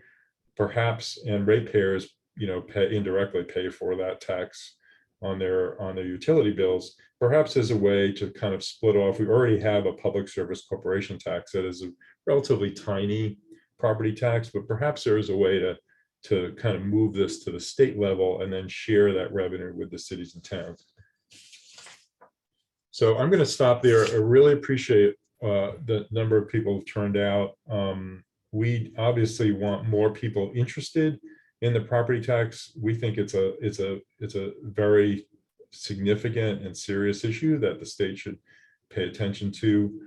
perhaps, and ratepayers, indirectly pay for that tax on their utility bills. Perhaps there's a way to kind of split off. We already have a public service corporation tax that is a relatively tiny property tax, but perhaps there is a way to kind of move this to the state level and then share that revenue with the cities and towns. So I'm going to stop there. I really appreciate the number of people who've turned out. We obviously want more people interested in the property tax. We think it's a very significant and serious issue that the state should pay attention to.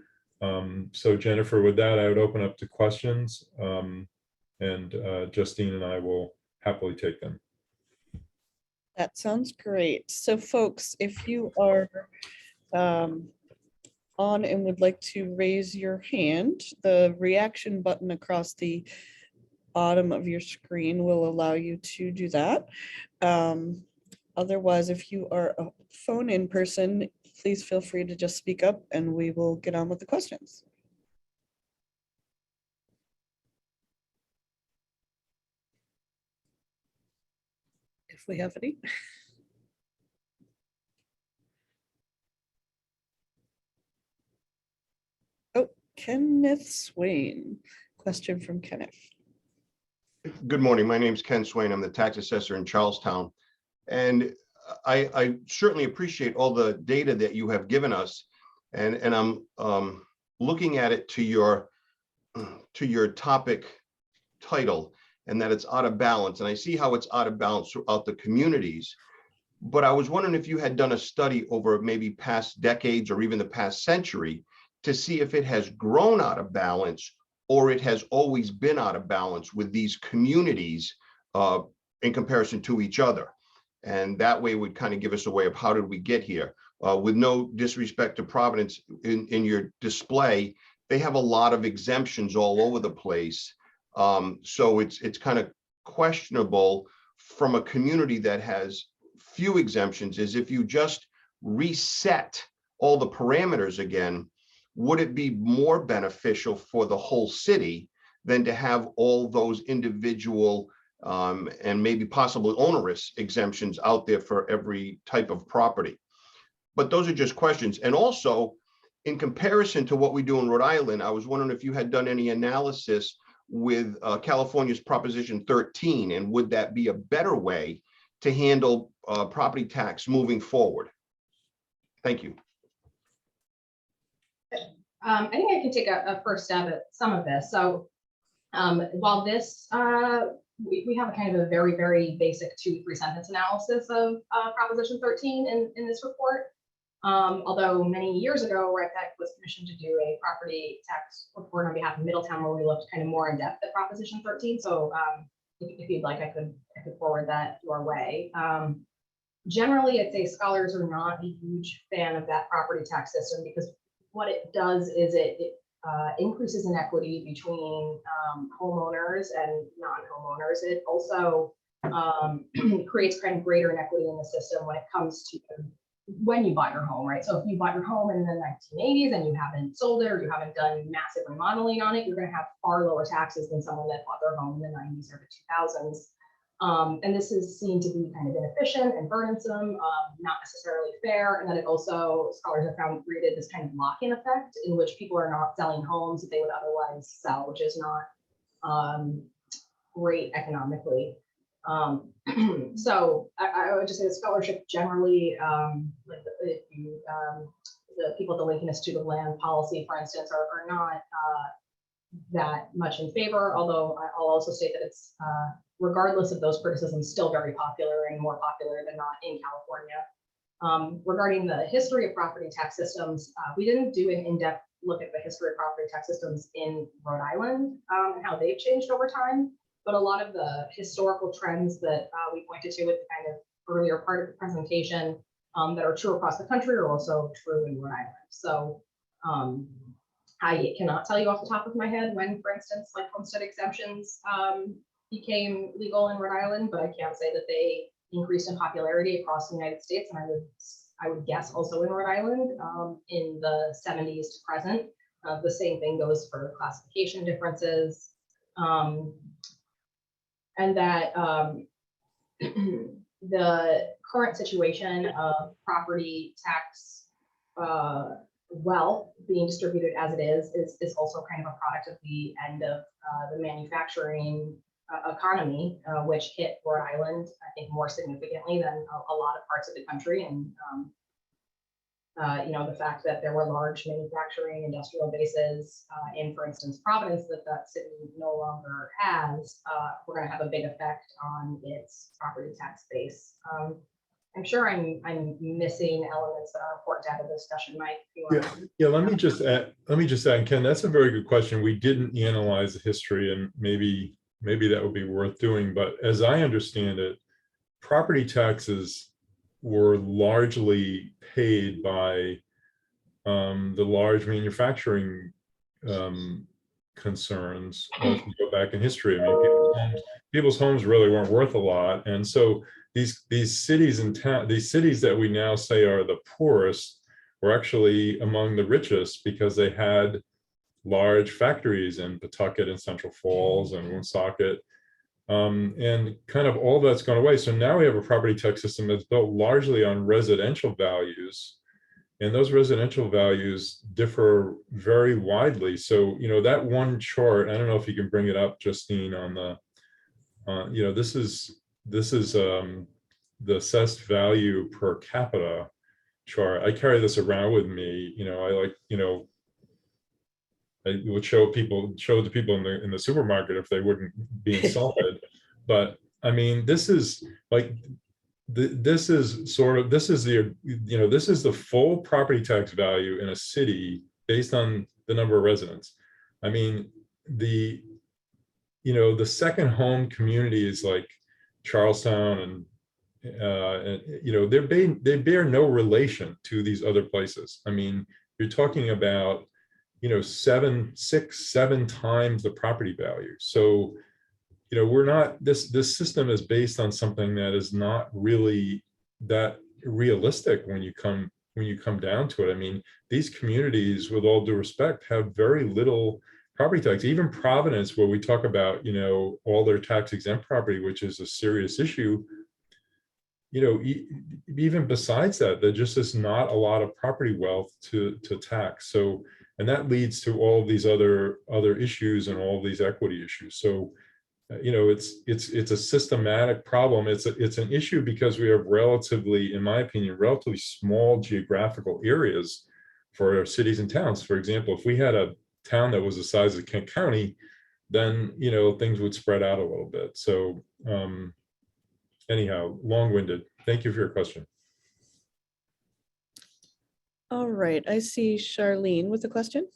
So Jennifer, with that, I would open up to questions, and Justine and I will happily take them. That sounds great. So folks, if you are on and would like to raise your hand, the reaction button across the bottom of your screen will allow you to do that. Otherwise, if you are a phone-in person, please feel free to just speak up and we will get on with the questions. If we have any. Oh, Kenneth Swain. Question from Kenneth. Good morning. My name is Ken Swain. I'm the tax assessor in Charlestown. And I certainly appreciate all the data that you have given us. And I'm looking at it to your topic title, and that it's out of balance. And I see how it's out of balance throughout the communities. But I was wondering if you had done a study over maybe past decades or even the past century to see if it has grown out of balance or it has always been out of balance with these communities in comparison to each other. And that way would kind of give us a way of how did we get here. With no disrespect to Providence, in your display, they have a lot of exemptions all over the place. So it's kind of questionable from a community that has few exemptions, is if you just reset all the parameters again, would it be more beneficial for the whole city than to have all those individual and maybe possibly onerous exemptions out there for every type of property? But those are just questions. And also, in comparison to what we do in Rhode Island, I was wondering if you had done any analysis with California's Proposition 13, and would that be a better way to handle property tax moving forward? Thank you. I think I can take a first stab at some of this. So while this we have a kind of a very, very basic 2-3 sentence analysis of Proposition 13 in this report. Although many years ago, RIPEC was commissioned to do a property tax report on behalf of Middletown, where we looked kind of more in depth at Proposition 13. So if you'd like, I could forward that your way. Generally, I'd say scholars are not a huge fan of that property tax system, because what it does is it increases inequity between homeowners and non-homeowners. It also creates kind of greater inequity in the system when it comes to when you buy your home, right? So if you bought your home in the 1980s and you haven't sold it, or you haven't done massive remodeling on it, you're going to have far lower taxes than someone that bought their home in the 90s or the 2000s. And this is seen to be kind of inefficient and burdensome, not necessarily fair. And then it also, scholars have found, created this kind of lock-in effect in which people are not selling homes that they would otherwise sell, which is not great economically. So I would just say the scholarship generally, like if you, the people at the Lincoln Institute of Land Policy, for instance, are not that much in favor, although I'll also state that it's, regardless of those criticisms, still very popular, and more popular than not in California. Regarding the history of property tax systems, we didn't do an in-depth look at the history of property tax systems in Rhode Island and how they've changed over time. But a lot of the historical trends that we pointed to at the kind of earlier part of the presentation that are true across the country are also true in Rhode Island. So I cannot tell you off the top of my head when, for instance, like homestead exemptions became legal in Rhode Island, but I can say that they increased in popularity across the United States, and I would guess also in Rhode Island in the 70s to present. The same thing goes for classification differences. And that the current situation of property tax wealth being distributed as it is also kind of a product of the end of the manufacturing economy, which hit Rhode Island, I think, more significantly than a lot of parts of the country. And you know, the fact that there were large manufacturing industrial bases in, for instance, Providence, that city no longer has, we're going to have a big effect on its property tax base. I'm sure I'm missing elements that are important to have a discussion, Mike. Yeah. Let me just add, Ken, that's a very good question. We didn't analyze the history, and maybe that would be worth doing. But as I understand it, property taxes were largely paid by the large manufacturing concerns as we go back in history. I mean, people's homes really weren't worth a lot, and so these cities and these cities that we now say are the poorest were actually among the richest, because they had large factories in Pawtucket and Central Falls and Woonsocket. And kind of all that's gone away. So now we have a property tax system that's built largely on residential values, and those residential values differ very widely. So, you know, that one chart, I don't know if you can bring it up, Justine, on the, you know, this is the assessed value per capita chart. I carry this around with me. You know, I like, you know, I would show it to people in the supermarket if they wouldn't be insulted. But I mean, this is like, this is the, you know, this is the full property tax value in a city based on the number of residents. I mean, the, you know, the second home communities like Charlestown and you know, they bear no relation to these other places. I mean, you're talking about, you know, 6, 7 times the property value. So, you know, we're not, this system is based on something that is not really that realistic when you come down to it. I mean, these communities, with all due respect, have very little property tax. Even Providence, where we talk about, you know, all their tax exempt property, which is a serious issue, you know, even besides that, there just is not a lot of property wealth to tax. So, and that leads to all these other issues and all these equity issues. So, you know, it's a systematic problem. It's an issue because we have relatively, in my opinion, relatively small geographical areas for our cities and towns. For example, if we had a town that was the size of Kent County, then, you know, things would spread out a little bit. So anyhow, long-winded. Thank you for your question. All right, I see Charlene with a question.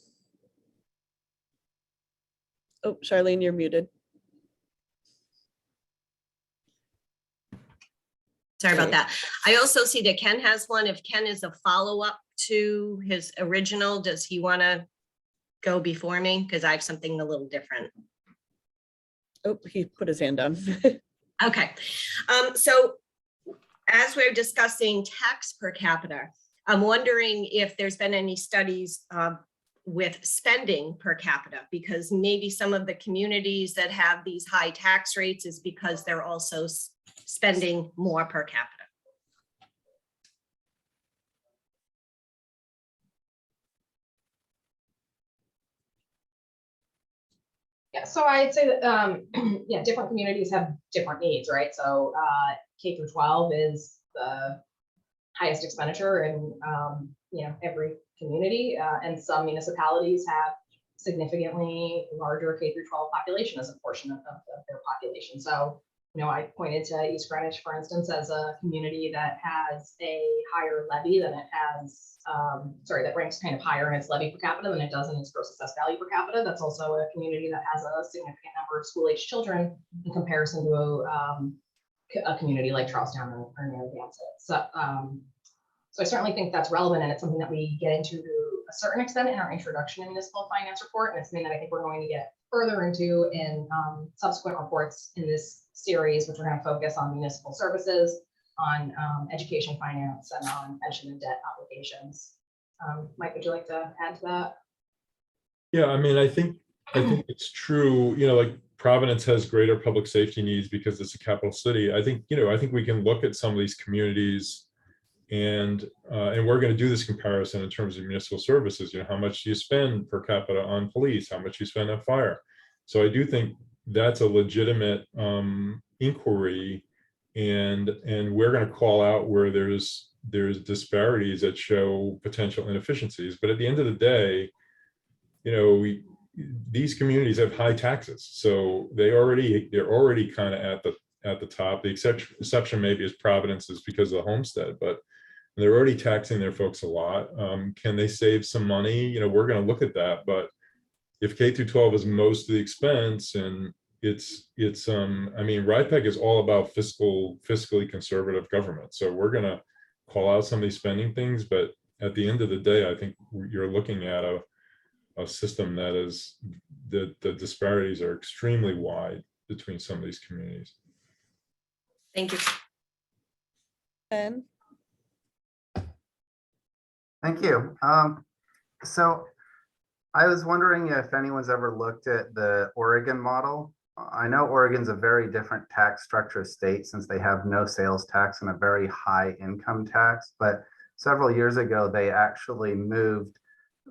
Oh, Charlene, you're muted. Sorry about Okay. that. I also see that Ken has one. If Ken is a follow-up to his original, does he want to go before me? Because I have something a little different. Oh, he put his hand down. Okay. So as we're discussing tax per capita, I'm wondering if there's been any studies with spending per capita, because maybe some of the communities that have these high tax rates is because they're also spending more per capita. Yeah, so I'd say that, yeah, different communities have different needs, right? So K through 12 is the highest expenditure in, you know, every community, and some municipalities have significantly larger K through 12 population as a portion of their population. So, you know, I pointed to East Greenwich, for instance, as a community that has a higher levy than it has, that ranks kind of higher in its levy per capita than it does in its gross assessed value per capita. That's also a community that has a significant number of school-age children in comparison to a community like Charlestown or Narragansett. So, so I certainly think that's relevant, and it's something that we get into to a certain extent in our introduction to municipal finance report, and it's something that I think we're going to get further into in subsequent reports in this series, which are going to focus on municipal services, on education finance, and on pension and debt obligations. Mike, would you like to add to that? Yeah, I mean, I think it's true, you know, like Providence has greater public safety needs because it's a capital city. I think, you know, I think we can look at some of these communities and we're going to do this comparison in terms of municipal services. You know, how much do you spend per capita on police? How much you spend on fire? So I do think that's a legitimate inquiry, and we're going to call out where there's disparities that show potential inefficiencies. But at the end of the day, you know, these communities have high taxes, so they're already kind of at the top. The exception maybe is Providence, is because of the homestead, but they're already taxing their folks a lot. Can they save some money? You know, we're going to look at that. But if K through 12 is most of the expense, and it's I mean, RIPEC is all about fiscally conservative government. So we're going to call out some of these spending things, but at the end of the day, I think you're looking at a system that is, the disparities are extremely wide between some of these communities. Thank you. Ben? Thank you. So I was wondering if anyone's ever looked at the Oregon model. I know Oregon's a very different tax structure state, since they have no sales tax and a very high income tax. But several years ago, they actually moved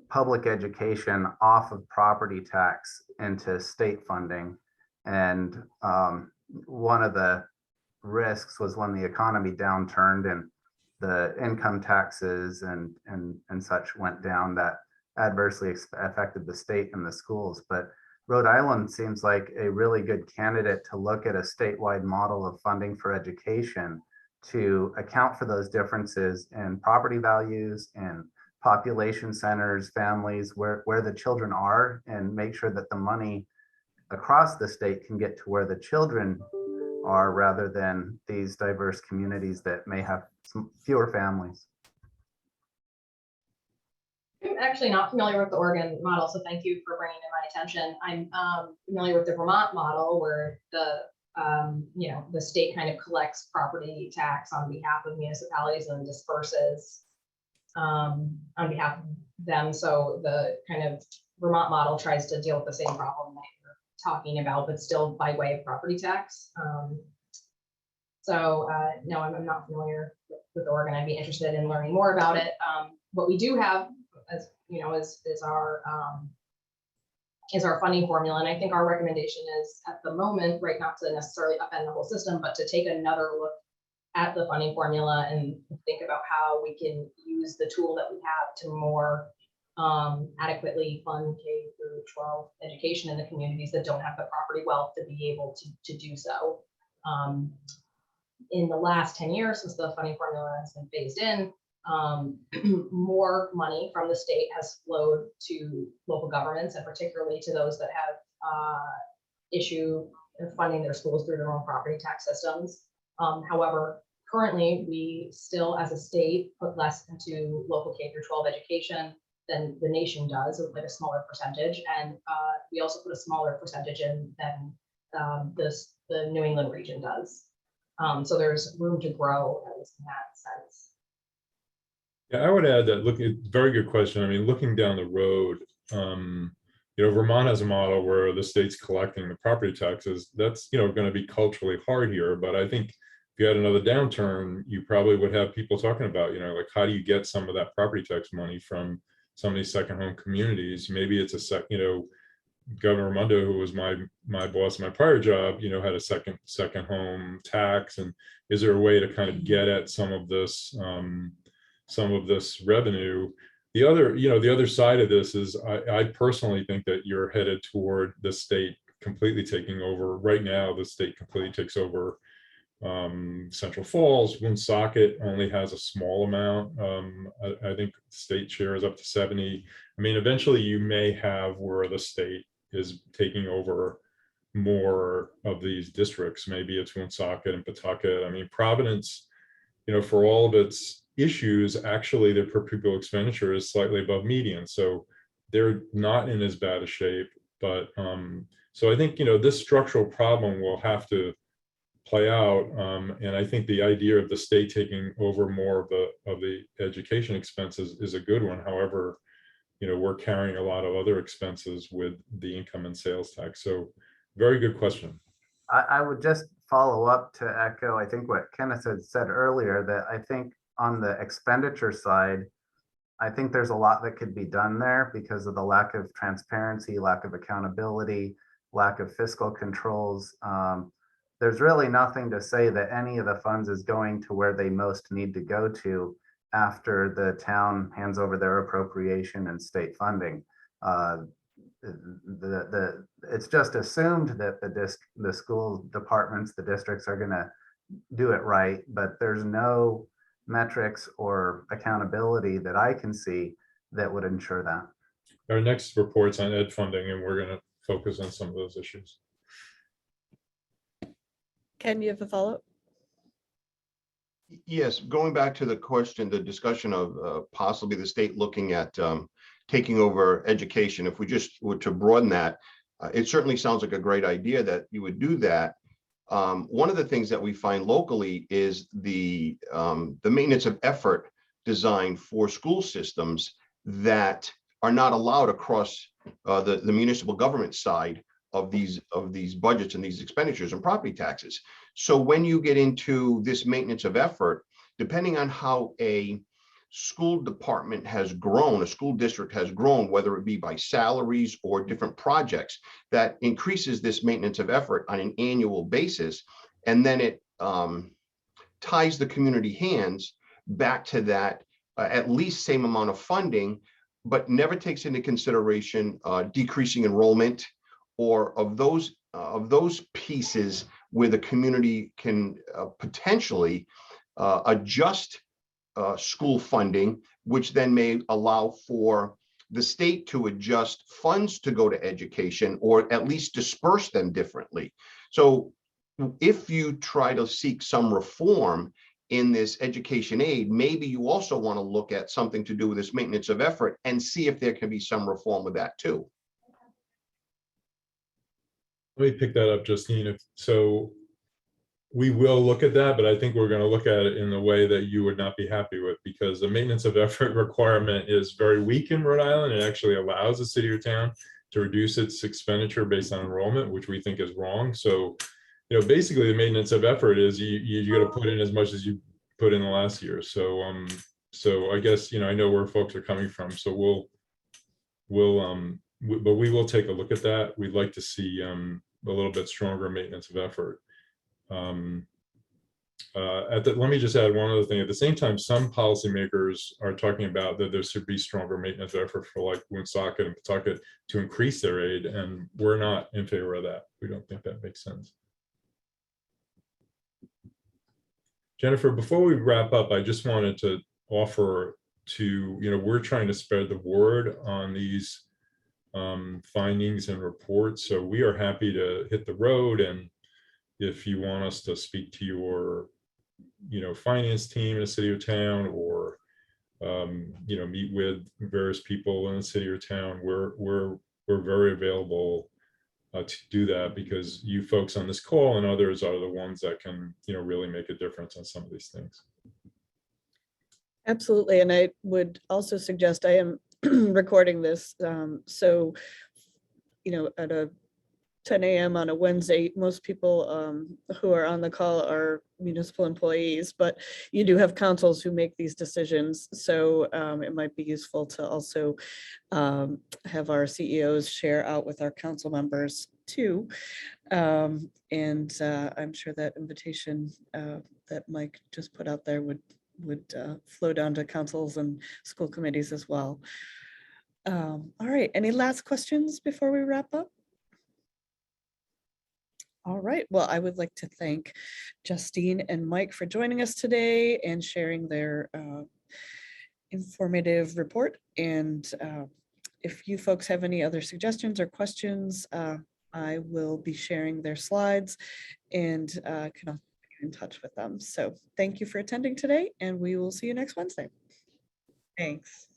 public education off of property tax into state funding. And one of the risks was when the economy downturned and the income taxes and such went down, that adversely affected the state and the schools. But Rhode Island seems like a really good candidate to look at a statewide model of funding for education to account for those differences in property values and population centers, families, where the children are, and make sure that the money across the state can get to where the children are, rather than these diverse communities that may have some fewer families. I'm actually not familiar with the Oregon model, so thank you for bringing it to my attention. I'm familiar with the Vermont model, where the you know, the state kind of collects property tax on behalf of municipalities and disperses on behalf of them. So the kind of Vermont model tries to deal with the same problem that you're talking about, but still by way of property tax. No, I'm not familiar with Oregon. I'd be interested in learning more about it. What we do have, as you know, is our funding formula, and I think our recommendation is, at the moment, right, not to necessarily upend the whole system, but to take another look at the funding formula and think about how we can use the tool that we have to more adequately fund K through 12 education in the communities that don't have the property wealth to be able to do so. In the last 10 years, since the funding formula has been phased in, more money from the state has flowed to local governments, and particularly to those that have issue in funding their schools through their own property tax systems. However, currently, we still, as a state, put less into local K through 12 education than the nation does, like a smaller percentage. And we also put a smaller percentage in than the New England region does. So there's room to grow, at least in that sense. Yeah, I would add that, look, very good question. I mean, looking down the road, Vermont has a model where the state's collecting the property taxes. That's, going to be culturally hard here. But I think if you had another downturn, you probably would have people talking about, like, how do you get some of that property tax money from some of these second home communities? Maybe it's Governor Raimondo, who was my boss in my prior job, had a second home tax. And is there a way to kind of get at some of this revenue? The other side of this is I personally think that you're headed toward the state completely taking over. Right now, the state completely takes over Central Falls. Woonsocket only has a small amount. I think state share is up to 70. I mean, eventually you may have where the state is taking over more of these districts. Maybe it's Woonsocket and Pawtucket. I mean, Providence, for all of its issues, actually their per pupil expenditure is slightly above median. So they're not in as bad a shape. But so I think, this structural problem will have to play out. And I think the idea of the state taking over more of the education expenses is a good one. However, we're carrying a lot of other expenses with the income and sales tax. So very good question. I would just follow up to echo, I think what Kenneth had said earlier, that I think on the expenditure side, I think there's a lot that could be done there because of the lack of transparency, lack of accountability, lack of fiscal controls. There's really nothing to say that any of the funds is going to where they most need to go to after the town hands over their appropriation and state funding. It's just assumed that the school departments, the districts are going to do it right, but there's no metrics or accountability that I can see that would ensure that. Our next report's on ed funding, and we're going to focus on some of those issues. Ken, you have a follow-up? Yes, going back to the question, the discussion of possibly the state looking at taking over education. If we just were to broaden that, it certainly sounds like a great idea that you would do that. One of the things that we find locally is the maintenance of effort design for school systems that are not allowed across the municipal government side of these budgets and these expenditures and property taxes. So when you get into this maintenance of effort, depending on how a school department has grown, a school district has grown, whether it be by salaries or different projects, that increases this maintenance of effort on an annual basis. And then it ties the community hands back to that at least same amount of funding, but never takes into consideration decreasing enrollment or of those pieces where the community can potentially adjust school funding, which then may allow for the state to adjust funds to go to education or at least disperse them differently. So if you try to seek some reform in this education aid, maybe you also want to look at something to do with this maintenance of effort and see if there can be some reform with that too. Let me pick that up, Justine. So we will look at that, but I think we're going to look at it in the way that you would not be happy with, because the maintenance of effort requirement is very weak in Rhode Island. It actually allows a city or town to reduce its expenditure based on enrollment, which we think is wrong. So, basically the maintenance of effort is you got to put in as much as you put in the last year. So, I guess, I know where folks are coming from. So but we will take a look at that. We'd like to see a little bit stronger maintenance of effort. let me just add one other thing. At the same time, some policymakers are talking about that there should be stronger maintenance effort for like Woonsocket and Pawtucket to increase their aid, and we're not in favor of that. We don't think that makes sense. Jennifer, before we wrap up, I just wanted to offer to, we're trying to spread the word on these findings and reports. So we are happy to hit the road, and if you want us to speak to your finance team in the city or town, or meet with various people in the city or town, we're very available to do that, because you folks on this call and others are the ones that can really make a difference on some of these things. Absolutely. And I would also suggest, I am recording this, so at a 10 a.m. on a Wednesday, most people who are on the call are municipal employees, but you do have councils who make these decisions. So it might be useful to also have our CEOs share out with our council members too. And I'm sure that invitation that Mike just put out there would flow down to councils and school committees as well. All right, any last questions before we wrap up? All right, well, I would like to thank Justine and Mike for joining us today and sharing their informative report. And if you folks have any other suggestions or questions, I will be sharing their slides and can also get in touch with them. So thank you for attending today, and we will see you next Wednesday. Thanks.